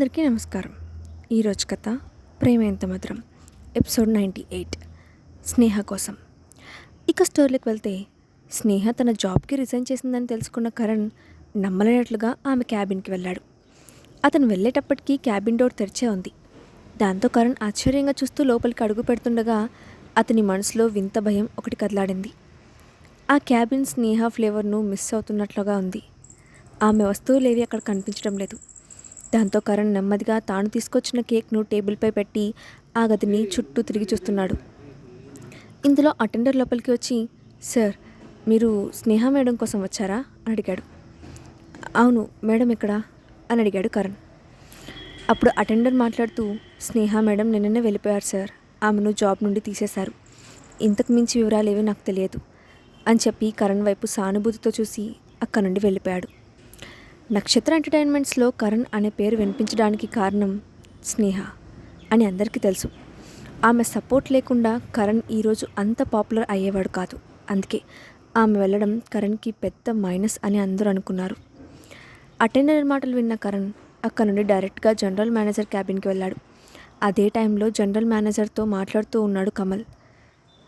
అందరికీ నమస్కారం. ఈరోజు కథ ప్రేమ ఎంత మధురం, ఎపిసోడ్ 98, స్నేహ కోసం. ఇక స్టోరీలోకి వెళ్తే, స్నేహ తన జాబ్కి రిజైన్ చేసిందని తెలుసుకున్న కరణ్ నమ్మలేనట్లుగా ఆమె క్యాబిన్కి వెళ్ళాడు. అతను వెళ్ళేటప్పటికీ క్యాబిన్ డోర్ తెరిచే ఉంది. దాంతో కరణ్ ఆశ్చర్యంగా చూస్తూ లోపలికి అడుగు పెడుతుండగా అతని మనసులో వింత భయం ఒకటి కదలాడింది. ఆ క్యాబిన్ స్నేహ ఫ్లేవర్ను మిస్ అవుతున్నట్లుగా ఉంది. ఆమె వస్తువులేవి అక్కడ కనిపించడం లేదు. దాంతో కరణ్ నెమ్మదిగా తాను తీసుకొచ్చిన కేక్ను టేబుల్పై పెట్టి ఆ గదిని చుట్టూ తిరిగి చూస్తున్నాడు. ఇందులో అటెండర్ లోపలికి వచ్చి, సార్, మీరు స్నేహ మేడం కోసం వచ్చారా అని అడిగాడు. అవును మేడం, ఎక్కడా అని అడిగాడు కరణ్. అప్పుడు అటెండర్ మాట్లాడుతూ, స్నేహ మేడం నిన్ననే వెళ్ళిపోయారు సార్, ఆమెను జాబ్ నుండి తీసేశారు, ఇంతకు మించి వివరాలు ఏవి నాకు తెలియదు అని చెప్పి కరణ్ వైపు సానుభూతితో చూసి అక్కడి నుండి వెళ్ళిపోయాడు. నక్షత్ర ఎంటర్టైన్మెంట్స్లో కరణ్ అనే పేరు వినిపించడానికి కారణం స్నేహ అని అందరికీ తెలుసు. ఆమె సపోర్ట్ లేకుండా కరణ్ ఈరోజు అంత పాపులర్ అయ్యేవాడు కాదు. అందుకే ఆమె వెళ్ళడం కరణ్కి పెద్ద మైనస్ అని అందరూ అనుకున్నారు. అటెండర్ మాటలు విన్న కరణ్ అక్కడ నుండి డైరెక్ట్గా జనరల్ మేనేజర్ క్యాబిన్కి వెళ్ళాడు. అదే టైంలో జనరల్ మేనేజర్తో మాట్లాడుతూ ఉన్నాడు కమల్.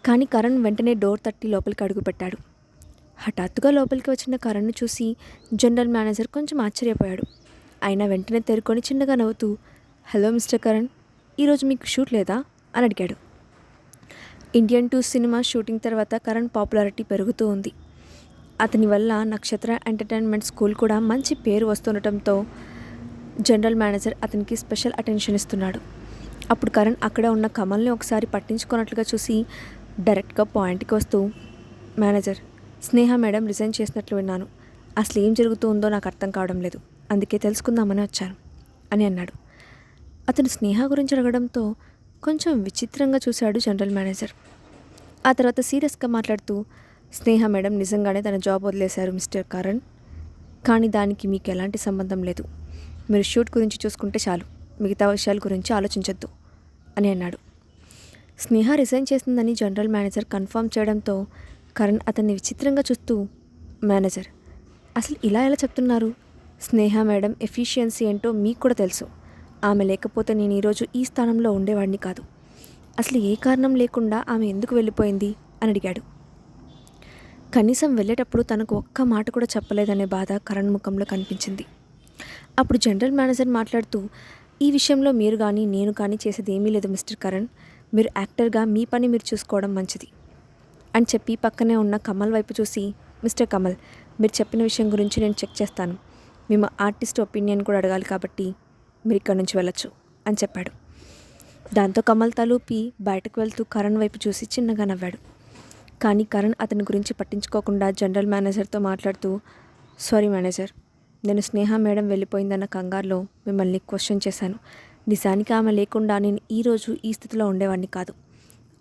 కానీ కరణ్ వెంటనే డోర్ తట్టి లోపలికి అడుగుపెట్టాడు. హఠాత్తుగా లోపలికి వచ్చిన కరణ్ను చూసి జనరల్ మేనేజర్ కొంచెం ఆశ్చర్యపోయాడు. అయినా వెంటనే తేరుకొని చిన్నగా నవ్వుతూ, హలో మిస్టర్ కరణ్, ఈరోజు మీకు షూట్ లేదా అని అడిగాడు. ఇండియన్ 2 సినిమా షూటింగ్ తర్వాత కరణ్ పాపులారిటీ పెరుగుతూ ఉంది. అతని వల్ల నక్షత్ర ఎంటర్టైన్మెంట్ స్కూల్ కూడా మంచి పేరు వస్తుండటంతో జనరల్ మేనేజర్ అతనికి స్పెషల్ అటెన్షన్ ఇస్తున్నాడు. అప్పుడు కరణ్ అక్కడ ఉన్న కమల్ని ఒకసారి పట్టించుకున్నట్లుగా చూసి డైరెక్ట్గా పాయింట్కి వస్తూ, మేనేజర్, స్నేహ మేడం రిజైన్ చేసినట్లు విన్నాను, అసలు ఏం జరుగుతుందో నాకు అర్థం కావడం లేదు, అందుకే తెలుసుకుందామని వచ్చాను అని అన్నాడు. అతను స్నేహ గురించి అడగడంతో కొంచెం విచిత్రంగా చూశాడు జనరల్ మేనేజర్. ఆ తర్వాత సీరియస్గా మాట్లాడుతూ, స్నేహ మేడం నిజంగానే తన జాబ్ వదిలేశారు మిస్టర్ కరణ్, కానీ దానికి మీకు ఎలాంటి సంబంధం లేదు, మీరు షూట్ గురించి చూసుకుంటే చాలు, మిగతా విషయాల గురించి ఆలోచించొద్దు అని అన్నాడు. స్నేహ రిజైన్ చేసిందని జనరల్ మేనేజర్ కన్ఫర్మ్ చేయడంతో కరణ్ అతన్ని విచిత్రంగా చూస్తూ, మేనేజర్, అసలు ఇలా ఎలా చెప్తున్నారు, స్నేహ మేడం ఎఫిషియన్సీ ఏంటో మీకు కూడా తెలుసు, ఆమె లేకపోతే నేను ఈరోజు ఈ స్థానంలో ఉండేవాడిని కాదు, అసలు ఏ కారణం లేకుండా ఆమె ఎందుకు వెళ్ళిపోయింది అని అడిగాడు. కనీసం వెళ్ళేటప్పుడు తనకు ఒక్క మాట కూడా చెప్పలేదనే బాధ కరణ్ ముఖంలో కనిపించింది. అప్పుడు జనరల్ మేనేజర్ మాట్లాడుతూ, ఈ విషయంలో మీరు కానీ నేను కానీ చేసేది ఏమీ లేదు మిస్టర్ కరణ్, మీరు యాక్టర్గా మీ పని మీరు చూసుకోవడం మంచిది అని చెప్పి పక్కనే ఉన్న కమల్ వైపు చూసి, మిస్టర్ కమల్, మీరు చెప్పిన విషయం గురించి నేను చెక్ చేస్తాను, మేము ఆర్టిస్ట్ ఒపీనియన్ కూడా అడగాలి కాబట్టి మీరు ఇక్కడ నుంచి వెళ్ళొచ్చు అని చెప్పాడు. దాంతో కమల్ తలూపి బయటకు వెళ్తూ కరణ్ వైపు చూసి చిన్నగా నవ్వాడు. కానీ కరణ్ అతని గురించి పట్టించుకోకుండా జనరల్ మేనేజర్తో మాట్లాడుతూ, సారీ మేనేజర్, నేను స్నేహ మేడం వెళ్ళిపోయిందన్న కంగారులో మిమ్మల్ని క్వశ్చన్ చేశాను, నిజానికి ఆమె లేకుండా నేను ఈరోజు ఈ స్థితిలో ఉండేవాడిని కాదు,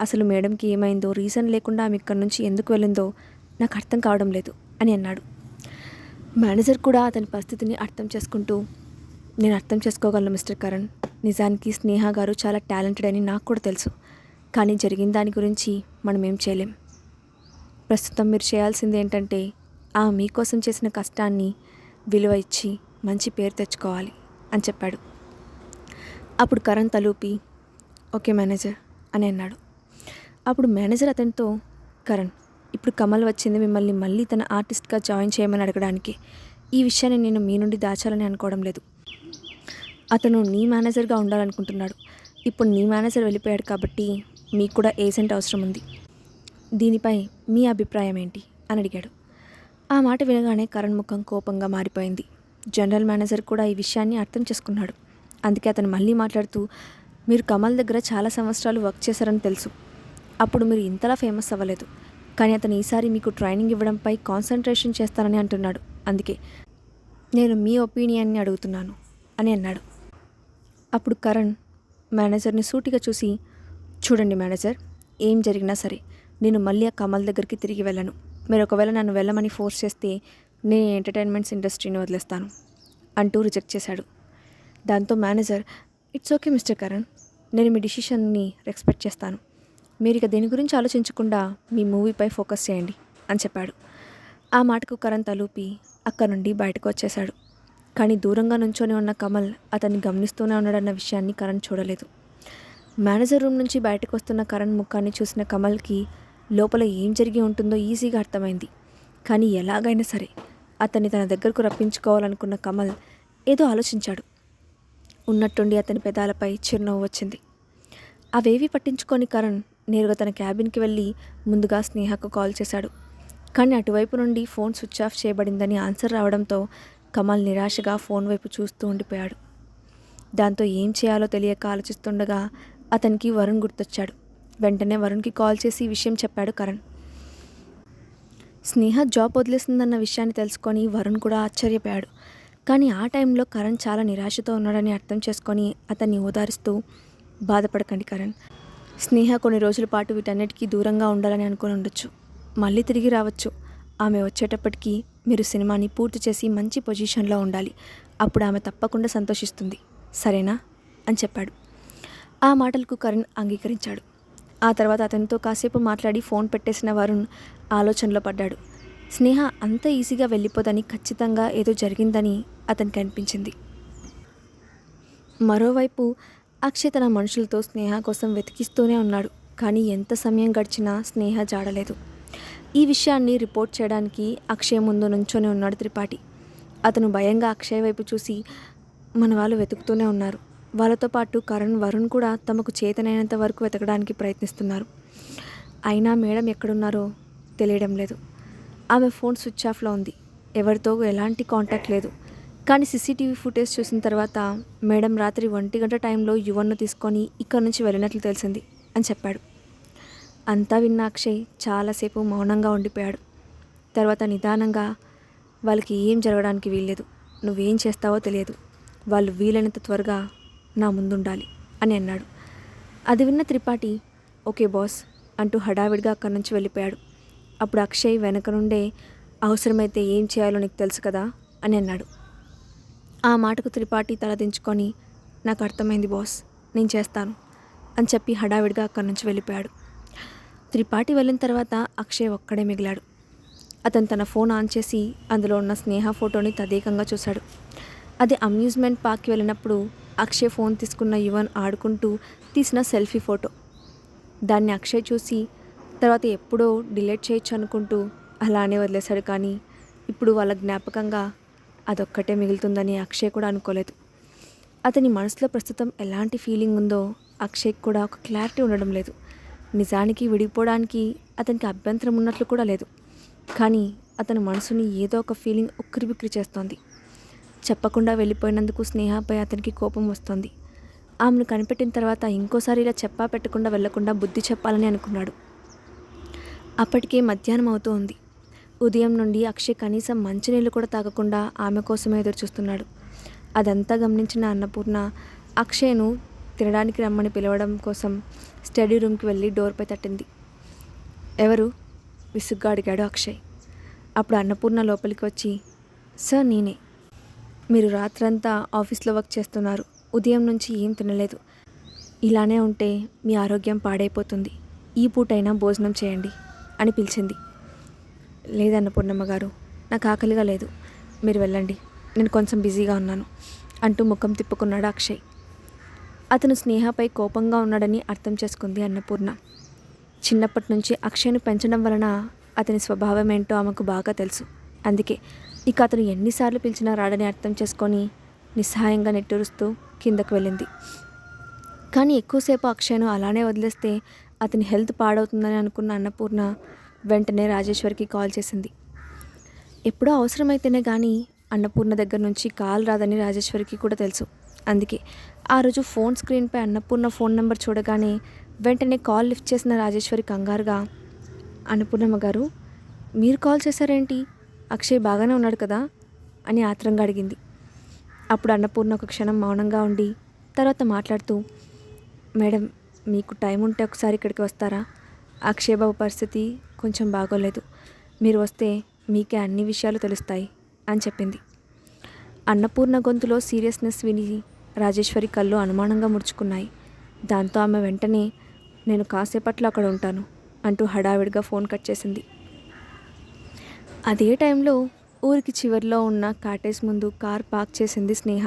అసలు మేడంకి ఏమైందో, రీజన్ లేకుండా ఆమె ఇక్కడి నుంచి ఎందుకు వెళ్ళిందో నాకు అర్థం కావడం లేదు అని అన్నాడు. మేనేజర్ కూడా అతని పరిస్థితిని అర్థం చేసుకుంటూ, నేను అర్థం చేసుకోగలను మిస్టర్ కరణ్, నిజానికి స్నేహ గారు చాలా టాలెంటెడ్ అని నాకు కూడా తెలుసు, కానీ జరిగిన దాని గురించి మనం ఏం చేయలేం, ప్రస్తుతం మీరు చేయాల్సింది ఏంటంటే ఆమె మీకోసం చేసిన కష్టాన్ని విలువ ఇచ్చి మంచి పేరు తెచ్చుకోవాలి అని చెప్పాడు. అప్పుడు కరణ్ తలూపి, ఓకే మేనేజర్ అని అన్నాడు. అప్పుడు మేనేజర్ అతనితో, కరణ్, ఇప్పుడు కమల్ వచ్చింది మిమ్మల్ని మళ్ళీ తన ఆర్టిస్ట్గా జాయిన్ చేయమని అడగడానికి, ఈ విషయాన్ని నేను మీ నుండి దాచాలని అనుకోవడం లేదు, అతను నీ మేనేజర్గా ఉండాలనుకుంటున్నాడు, ఇప్పుడు నీ మేనేజర్ వెళ్ళిపోయాడు కాబట్టి మీకు కూడా ఏజెంట్ అవసరం ఉంది, దీనిపై మీ అభిప్రాయం ఏంటి అని అడిగాడు. ఆ మాట వినగానే కరణ్ ముఖం కోపంగా మారిపోయింది. జనరల్ మేనేజర్ కూడా ఈ విషయాన్ని అర్థం చేసుకున్నాడు. అందుకే అతను మళ్ళీ మాట్లాడుతూ, మీరు కమల్ దగ్గర చాలా సంవత్సరాలు వర్క్ చేశారని తెలుసు, అప్పుడు మీరు ఇంతలా ఫేమస్ అవ్వలేదు, కానీ అతను ఈసారి మీకు ట్రైనింగ్ ఇవ్వడంపై కాన్సన్ట్రేషన్ చేస్తానని అంటున్నాడు, అందుకే నేను మీ ఒపీనియన్ని అడుగుతున్నాను అని అన్నాడు. అప్పుడు కరణ్ మేనేజర్ని సూటిగా చూసి, చూడండి మేనేజర్, ఏం జరిగినా సరే నేను మళ్ళీ ఆ కమల్ దగ్గరికి తిరిగి వెళ్ళను, మీరు ఒకవేళ నన్ను వెళ్ళమని ఫోర్స్ చేస్తే నేను ఎంటర్టైన్మెంట్స్ ఇండస్ట్రీని వదిలేస్తాను అంటూ రిజెక్ట్ చేశాడు. దాంతో manager, it's okay mister Karan, నేను మీ డిసిషన్ని రెస్పెక్ట్ చేస్తాను, మీరు ఇక దేని గురించి ఆలోచించకుండా మీ మూవీపై ఫోకస్ చేయండి అని చెప్పాడు. ఆ మాటకు కరణ్ తలూపి అక్కడ నుండి బయటకు వచ్చేశాడు. కానీ దూరంగా నుంచొని ఉన్న కమల్ అతన్ని గమనిస్తూనే ఉన్నాడన్న విషయాన్ని కరణ్ చూడలేదు. మేనేజర్ రూమ్ నుంచి బయటకు వస్తున్న కరణ్ ముఖాన్ని చూసిన కమల్కి లోపల ఏం జరిగి ఉంటుందో ఈజీగా అర్థమైంది. కానీ ఎలాగైనా సరే అతన్ని తన దగ్గరకు రప్పించుకోవాలనుకున్న కమల్ ఏదో ఆలోచించాడు. ఉన్నట్టుండి అతని పెదాలపై చిరునవ్వు వచ్చింది. అవేవి పట్టించుకొని కరణ్ నేరుగా తన క్యాబిన్కి వెళ్ళి ముందుగా స్నేహకు కాల్ చేశాడు. కానీ అటువైపు నుండి ఫోన్ స్విచ్ ఆఫ్ చేయబడిందని ఆన్సర్ రావడంతో కమల్ నిరాశగా ఫోన్ వైపు చూస్తూ ఉండిపోయాడు. దాంతో ఏం చేయాలో తెలియక ఆలోచిస్తుండగా అతనికి వరుణ్ గుర్తొచ్చాడు. వెంటనే వరుణ్కి కాల్ చేసి ఈ విషయం చెప్పాడు కరణ్. స్నేహ జాబ్ వదిలేసిందన్న విషయాన్ని తెలుసుకొని వరుణ్ కూడా ఆశ్చర్యపోయాడు. కానీ ఆ టైంలో కరణ్ చాలా నిరాశతో ఉన్నాడని అర్థం చేసుకొని అతన్ని ఓదారుస్తూ, బాధపడకండి కరణ్, స్నేహ కొన్ని రోజుల పాటు వీటన్నిటికీ దూరంగా ఉండాలని అనుకుని ఉండొచ్చు. మళ్ళీ తిరిగి రావచ్చు. ఆమె వచ్చేటప్పటికి మీరు సినిమాని పూర్తి చేసి మంచి పొజిషన్లో ఉండాలి. అప్పుడు ఆమె తప్పకుండా సంతోషిస్తుంది, సరేనా అని చెప్పాడు. ఆ మాటలకు కరణ్ అంగీకరించాడు. ఆ తర్వాత అతనితో కాసేపు మాట్లాడి ఫోన్ పెట్టేసిన వరుణ్ ఆలోచనలో పడ్డాడు. స్నేహ అంత ఈజీగా వెళ్ళిపోదని, ఖచ్చితంగా ఏదో జరిగిందని అతనికి అనిపించింది. మరోవైపు అక్షయ్ తన మనుషులతో స్నేహ కోసం వెతికిస్తూనే ఉన్నాడు. కానీ ఎంత సమయం గడిచినా స్నేహ జాడలేదు. ఈ విషయాన్ని రిపోర్ట్ చేయడానికి అక్షయ్ ముందు నుంచొని ఉన్నాడు త్రిపాఠి. అతను భయంగా అక్షయ్ వైపు చూసి, మన వాళ్ళు వెతుకుతూనే ఉన్నారు. వాళ్ళతో పాటు కరణ్, వరుణ్ కూడా తమకు చేతనైనంత వరకు వెతకడానికి ప్రయత్నిస్తున్నారు. అయినా మేడం ఎక్కడున్నారో తెలియడం లేదు. ఆమె ఫోన్ స్విచ్ ఆఫ్లో ఉంది. ఎవరితో ఎలాంటి కాంటాక్ట్ లేదు. కానీ సీసీటీవీ ఫుటేజ్ చూసిన తర్వాత మేడం రాత్రి 1 గంట టైంలో యువన్ను తీసుకొని ఇక్కడి నుంచి వెళ్ళినట్లు తెలిసింది అని చెప్పాడు. అంతా విన్న అక్షయ్ చాలాసేపు మౌనంగా ఉండిపోయాడు. తర్వాత నిదానంగా, వాళ్ళకి ఏం జరగడానికి వీల్లేదు. నువ్వేం చేస్తావో తెలియదు. వాళ్ళు వీలైనంత త్వరగా నా ముందుండాలి అని అన్నాడు. అది విన్న త్రిపాఠి, ఓకే బాస్ అంటూ హడావిడిగా అక్కడి నుంచి వెళ్ళిపోయాడు. అప్పుడు అక్షయ్ వెనక నుండే, అవసరమైతే ఏం చేయాలో నీకు తెలుసు కదా అని అన్నాడు. ఆ మాటకు త్రిపాఠి తలదించుకొని, నాకు అర్థమైంది బాస్, నేను చేస్తాను అని చెప్పి హడావిడిగా అక్కడి నుంచి వెళ్ళిపోయాడు. త్రిపాఠి వెళ్ళిన తర్వాత అక్షయ్ ఒక్కడే మిగిలాడు. అతను తన ఫోన్ ఆన్ చేసి అందులో ఉన్న స్నేహ ఫోటోని తదేకంగా చూశాడు. అది అమ్యూజ్మెంట్ పార్క్కి వెళ్ళినప్పుడు అక్షయ్ ఫోన్ తీసుకున్న యువన్ ఆడుకుంటూ తీసిన సెల్ఫీ ఫోటో. దాన్ని అక్షయ్ చూసి తర్వాత ఎప్పుడో డిలీట్ చేయొచ్చు అనుకుంటూ అలానే వదిలేశాడు. కానీ ఇప్పుడు వాళ్ళ జ్ఞాపకంగా అదొక్కటే మిగులుతుందని అక్షయ్ కూడా అనుకోలేదు. అతని మనసులో ప్రస్తుతం ఎలాంటి ఫీలింగ్ ఉందో అక్షయ్కి కూడా ఒక క్లారిటీ ఉండడం లేదు. నిజానికి విడిపోవడానికి అతనికి అభ్యంతరం ఉన్నట్లు కూడా లేదు. కానీ అతని మనసుని ఏదో ఒక ఫీలింగ్ ఉక్కిరిబిక్కిరి చేస్తోంది. చెప్పకుండా వెళ్ళిపోయినందుకు స్నేహపై అతనికి కోపం వస్తోంది. ఆమెను కనిపెట్టిన తర్వాత ఇంకోసారి ఇలా చెప్పా పెట్టకుండా వెళ్లకుండా బుద్ధి చెప్పాలని అనుకున్నాడు. అప్పటికే మధ్యాహ్నం అవుతూ ఉంది. ఉదయం నుండి అక్షయ్ కనీసం మంచినీళ్ళు కూడా తాగకుండా ఆమె కోసమే ఎదురు చూస్తున్నాడు. అదంతా గమనించిన అన్నపూర్ణ అక్షయ్ను తినడానికి రమ్మని పిలవడం కోసం స్టడీ రూమ్కి వెళ్ళి డోర్పై తట్టింది. ఎవరు విసుగ్గా అడిగాడు అక్షయ్. అప్పుడు అన్నపూర్ణ లోపలికి వచ్చి, సార్ నేనే. మీరు రాత్రంతా ఆఫీస్లో వర్క్ చేస్తున్నారు. ఉదయం నుంచి ఏం తినలేదు. ఇలానే ఉంటే మీ ఆరోగ్యం పాడైపోతుంది. ఈ పూటైనా భోజనం చేయండి అని పిలిచింది. లేదన్నపూర్ణమ్మ గారు, నాకు ఆకలిగా లేదు, మీరు వెళ్ళండి, నేను కొంచెం బిజీగా ఉన్నాను అంటూ ముఖం తిప్పుకున్నాడు అక్షయ్. అతను స్నేహపై కోపంగా ఉన్నాడని అర్థం చేసుకుంది అన్నపూర్ణ. చిన్నప్పటి నుంచి అక్షయ్ను పెంచడం వలన అతని స్వభావం ఏంటో ఆమెకు బాగా తెలుసు. అందుకే ఇక అతను ఎన్నిసార్లు పిలిచినా రాడని అర్థం చేసుకొని నిస్సహాయంగా నిట్టూరుస్తూ కిందకు వెళ్ళింది. కానీ ఎక్కువసేపు అక్షయ్ను అలానే వదిలేస్తే అతని హెల్త్ పాడవుతుందని అనుకున్న అన్నపూర్ణ వెంటనే రాజేశ్వరికి కాల్ చేసింది. ఎప్పుడో అవసరమైతేనే కానీ అన్నపూర్ణ దగ్గర నుంచి కాల్ రాదని రాజేశ్వరికి కూడా తెలుసు. అందుకే ఆ రోజు ఫోన్ స్క్రీన్పై అన్నపూర్ణ ఫోన్ నెంబర్ చూడగానే వెంటనే కాల్ లిఫ్ట్ చేసిన రాజేశ్వరి కంగారుగా, అన్నపూర్ణమ్మ గారు, మీరు కాల్ చేశారేంటి? అక్షయ్ బాగానే ఉన్నాడు కదా అని ఆత్రంగా అడిగింది. అప్పుడు అన్నపూర్ణ ఒక క్షణం మౌనంగా ఉండి తర్వాత మాట్లాడుతూ, మేడం, మీకు టైం ఉంటే ఒకసారి ఇక్కడికి వస్తారా? అక్షయ్ బాబు పరిస్థితి కొంచెం బాగోలేదు. మీరు వస్తే మీకే అన్ని విషయాలు తెలుస్తాయి అని చెప్పింది. అన్నపూర్ణ గొంతులో సీరియస్నెస్ విని రాజేశ్వరి కళ్ళు అనుమానంగా ముడుచుకున్నాయి. దాంతో ఆమె వెంటనే, నేను కాసేపట్లో అక్కడ ఉంటాను అంటూ హడావిడిగా ఫోన్ కట్ చేసింది. అదే టైంలో ఊరికి చివరిలో ఉన్న కాటేజ్ ముందు కార్ పార్క్ చేసింది స్నేహ.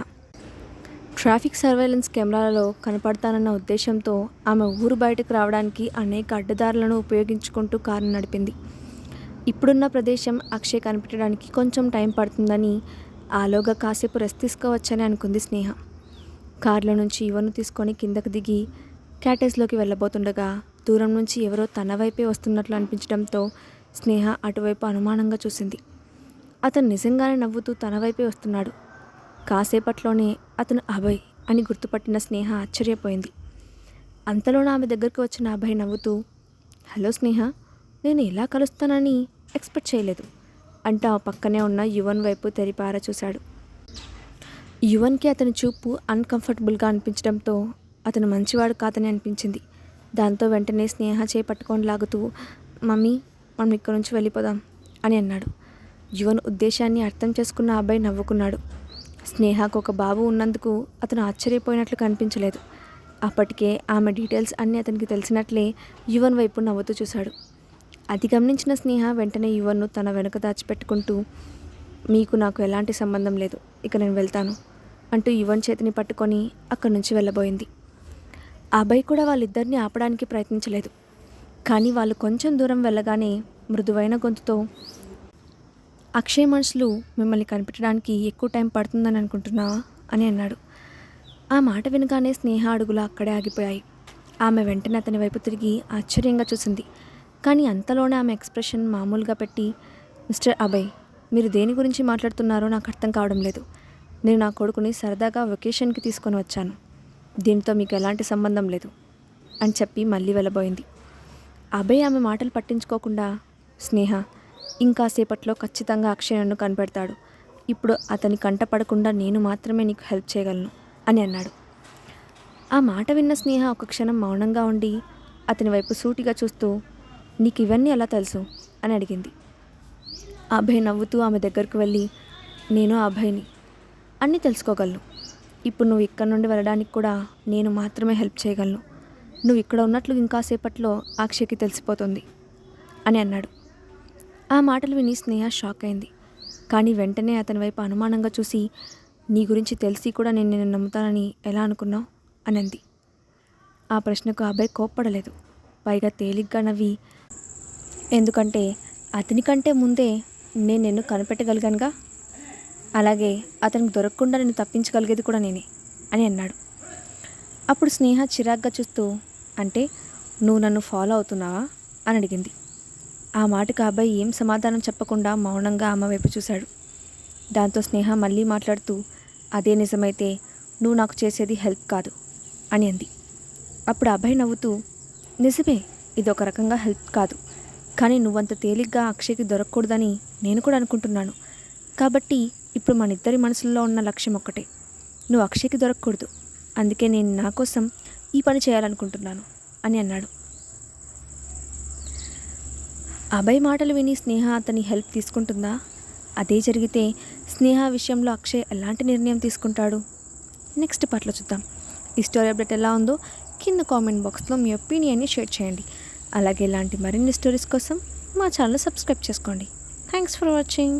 ట్రాఫిక్ సర్వేలెన్స్ కెమెరాలలో కనపడతానన్న ఉద్దేశంతో ఆమె ఊరు బయటకు రావడానికి అనేక అడ్డదారులను ఉపయోగించుకుంటూ కారు నడిపింది. ఇప్పుడున్న ప్రదేశం అక్షయ్ కనిపెట్టడానికి కొంచెం టైం పడుతుందని, ఆలోగా కాసేపు రెస్ట్ తీసుకోవచ్చని అనుకుంది స్నేహ. కారులో నుంచి యువను తీసుకొని కిందకు దిగి క్యాటేజ్లోకి వెళ్ళబోతుండగా దూరం నుంచి ఎవరో తన వైపే వస్తున్నట్లు అనిపించడంతో స్నేహ అటువైపు అనుమానంగా చూసింది. అతను నిజంగానే నవ్వుతూ తన వైపే వస్తున్నాడు. కాసేపట్లోనే అతను అభయ్ అని గుర్తుపట్టిన స్నేహ ఆశ్చర్యపోయింది. అంతలోనే ఆమె దగ్గరకు వచ్చిన అభయ్ నవ్వుతూ, హలో స్నేహ, నేను ఇలా కలుస్తానని ఎక్స్పెక్ట్ చేయలేదు అంటూ ఆ పక్కనే ఉన్న యువన్ వైపు తెరిపార చూశాడు. యువన్కి అతని చూపు అన్కంఫర్టబుల్గా అనిపించడంతో అతను మంచివాడు కాదని అనిపించింది. దాంతో వెంటనే స్నేహ చేపట్టుకొని లాగుతూ, మమ్మీ, మనం ఇక్కడి నుంచి వెళ్ళిపోదాం అని అన్నాడు. యువన్ ఉద్దేశాన్ని అర్థం చేసుకున్న అబ్బాయి నవ్వుకున్నాడు. స్నేహకు ఒక బాబు ఉన్నందుకు అతను ఆశ్చర్యపోయినట్లు కనిపించలేదు. అప్పటికే ఆమె డీటెయిల్స్ అన్నీ అతనికి తెలిసినట్లే యువన్ వైపు నవ్వుతూ చూశాడు. అది గమనించిన స్నేహ వెంటనే యువన్ను తన వెనుక దాచిపెట్టుకుంటూ, మీకు నాకు ఎలాంటి సంబంధం లేదు, ఇక నేను వెళ్తాను అంటూ యువన్ చేతిని పట్టుకొని అక్కడి నుంచి వెళ్ళబోయింది. అభయ్ కూడా వాళ్ళిద్దరిని ఆపడానికి ప్రయత్నించలేదు. కానీ వాళ్ళు కొంచెం దూరం వెళ్ళగానే మృదువైన గొంతుతో, అక్షయ్ మనుషులు మిమ్మల్ని కనిపెట్టడానికి ఎక్కువ టైం పడుతుందని అనుకుంటున్నావా అని అన్నాడు. ఆ మాట వినగానే స్నేహ అడుగులు అక్కడే ఆగిపోయాయి. ఆమె వెంటనే అతని వైపు తిరిగి ఆశ్చర్యంగా చూసింది. కానీ అంతలోనే ఆమె ఎక్స్ప్రెషన్ మామూలుగా పెట్టి, మిస్టర్ అభయ్, మీరు దేని గురించి మాట్లాడుతున్నారో నాకు అర్థం కావడం లేదు. నేను నా కొడుకుని సరదాగా వెకేషన్కి తీసుకొని వచ్చాను. దీనితో మీకు ఎలాంటి సంబంధం లేదు అని చెప్పి మళ్ళీ వెళ్ళబోయింది. అభయ్ ఆమె మాటలు పట్టించుకోకుండా, స్నేహ, ఇంకాసేపట్లో ఖచ్చితంగా అక్షయ్ నన్ను కనిపెడతాడు. ఇప్పుడు అతని కంట పడకుండా నేను మాత్రమే నీకు హెల్ప్ చేయగలను అని అన్నాడు. ఆ మాట విన్న స్నేహ ఒక క్షణం మౌనంగా ఉండి అతని వైపు సూటిగా చూస్తూ, నీకు ఇవన్నీ ఎలా తెలుసు అని అడిగింది. అభయ్ నవ్వుతూ ఆమె దగ్గరకు వెళ్ళి, నేను అభయ్ని, అన్నీ తెలుసుకోగలను. ఇప్పుడు నువ్వు ఇక్కడ నుండి వెళ్ళడానికి కూడా నేను మాత్రమే హెల్ప్ చేయగలను. నువ్వు ఇక్కడ ఉన్నట్లు ఇంకాసేపట్లో అక్షయ్కి తెలిసిపోతుంది అని అన్నాడు. ఆ మాటలు విని స్నేహ షాక్ అయింది. కానీ వెంటనే అతని వైపు అనుమానంగా చూసి, నీ గురించి తెలిసి కూడా నేను నిన్ను నమ్ముతానని ఎలా అనుకున్నావు అని అంది. ఆ ప్రశ్నకు అభయ్ కోప్పడలేదు. పైగా తేలిగ్గా నవ్వి, ఎందుకంటే అతనికంటే ముందే నేను నిన్ను కనిపెట్టగలిగానుగా, అలాగే అతనికి దొరకకుండా నిన్ను తప్పించగలిగేది కూడా నేనే అని అన్నాడు. అప్పుడు స్నేహ చిరాగ్గా చూస్తూ, అంటే నువ్వు నన్ను ఫాలో అవుతున్నావా అని అడిగింది. ఆ మాటకు అబ్బాయి ఏం సమాధానం చెప్పకుండా మౌనంగా ఆమె వైపు చూశాడు. దాంతో స్నేహ మళ్ళీ మాట్లాడుతూ, అదే నిజమైతే నువ్వు నాకు చేసేది హెల్ప్ కాదు అని అంది. అప్పుడు అబ్బాయి నవ్వుతూ, నిజమే, ఇది ఒక రకంగా హెల్ప్ కాదు, కానీ నువ్వంత తేలిగ్గా అక్షయ్కి దొరకకూడదని నేను కూడా అనుకుంటున్నాను. కాబట్టి ఇప్పుడు మన ఇద్దరి మనసుల్లో ఉన్న లక్ష్యం ఒక్కటే, నువ్వు అక్షయ్కి దొరకకూడదు. అందుకే నేను నా కోసం ఈ పని చేయాలనుకుంటున్నాను అని అన్నాడు. అభయ్ మాటలు విని స్నేహ అతని హెల్ప్ తీసుకుంటుందా? అదే జరిగితే స్నేహ విషయంలో అక్షయ్ ఎలాంటి నిర్ణయం తీసుకుంటాడు? నెక్స్ట్ పార్ట్లో చూద్దాం. ఈ స్టోరీ అప్డేట్ ఎలా ఉందో కింద కామెంట్ బాక్స్లో మీ ఒపీనియన్ని షేర్ చేయండి. అలాగే ఇలాంటి మరిన్ని స్టోరీస్ కోసం మా ఛానల్ సబ్స్క్రైబ్ చేసుకోండి. Thanks for watching.